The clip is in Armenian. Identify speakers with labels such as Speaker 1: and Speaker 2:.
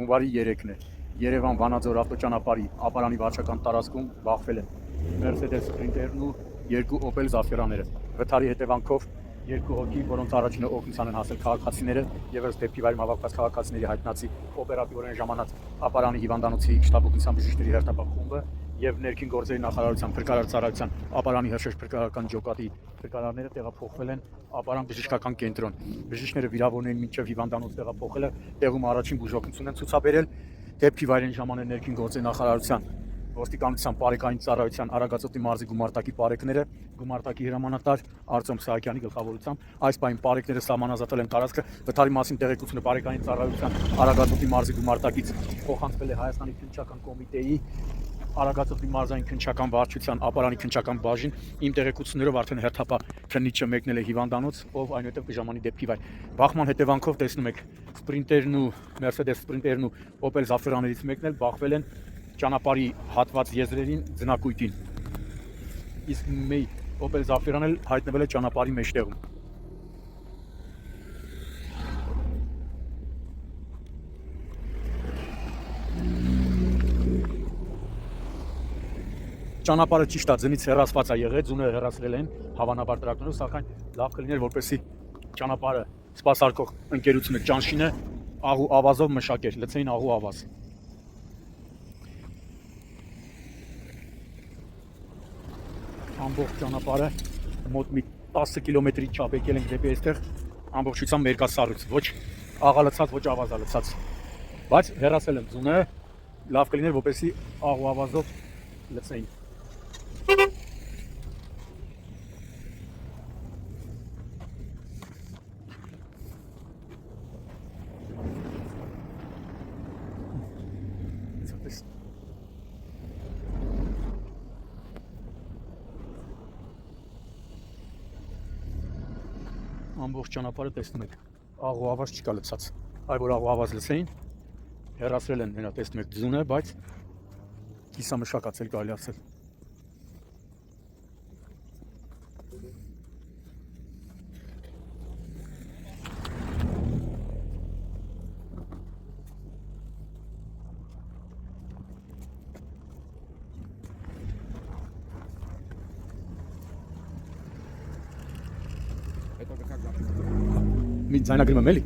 Speaker 1: Հունվարի 3-ն է։ Երևան Վանաձոր ավտոճանապարհի ապարանի վարչական տարածքում բախվել են Mercedes Sprinter-ն ու երկու Opel Zafira-ները։ Վթարի հետևանքով երկու հոգի, որոնց առաջինը օգնության են հասել քաղաքացիները, եւ ըստ դեպքի վայրում հավաքված քաղաքացիների հայտնածի օպերատիվորեն ժամանած ապարանի հիվանդանոցի շտաբօգնության բժիշկների հերթապահ խումբը եւ ներքին գործերի նախարարության փրկարար ծառայության ապարանի հրշեջ փրկարարական ջոկատի փրկարարները տեղափոխվել են ապարան բժշկական կենտրոն։ Բժիշկները վիրավորներին մինչև հիվանդանոց տեղափոխելը տեղում առաջին բուժօգնություն են ցուցաբերել։ Դեպքի վայրին ժամանել ներքին գործերի նախարարության ոստիկանության բարեկային ծառայության Արագածոտնի մարզի գումարտակի բարեկները, գումարտակի հրամանատար Արտյոմ Սահակյանի գլխավորությամբ այս պահին բարեկները սահմանազատել են տարածքը։ Վթարի մասին տեղեկությունը բարեկային ծառայության Արագածոտնի մարզի գումարտակից փոխանցվել է Հայաստանի քննչական կոմիտեի Արագածոտնի մարզային քննչական վարչության ապարանի քննչական բաժին։ Իմ տեղեկություններով արդեն հերթապահ քննիչը մեկնել է հիվանդանոց, ով այնուհետև կժամանի դեպքի վայր։ Բախման հետևանքով տեսնում եք Sprinter-ն ու Mercedes Sprinter-ն ու Opel Zafira-ներից մեկն էլ բախվել են ճանապարհի հատված եզրերին ձնակույտին, իսկ մի Opel Zafira-ն էլ հայտնվել է ճանապարհի մեջտեղում։ Ճանապարհը ճիշտ է, ձնից հեռացված է եղել, ձյունը հեռացրել են հավանաբար տրակտորով, սակայն լավ կլիներ, որպեսզի ճանապարհը սպասարկող ընկերությունը ճանշինը աղու ավազով մշակեր, լցեին աղու ավազ։ Ամբողջ ճանապարհը մոտ մի 10 կիլոմետրի չափ եկել ենք դեպի այստեղ, ամբողջությամբ մերկասառույց, ոչ աղալցած, ոչ ավազալցած, բայց հեռացել եմ ձյունը, լավ կլիներ, որպեսզի աղու ավազով լցեին։ Ամբողջ ճանապարհը տեսնում եք, աղու ավազ չկա լցած, այ որ աղու ավազ լցեին, հեռացրել են նրա, տեսնում եք ձյունը, բայց կիսամշակած էլ կարելի ասել։ Մի ձայնագրում եմ էլի։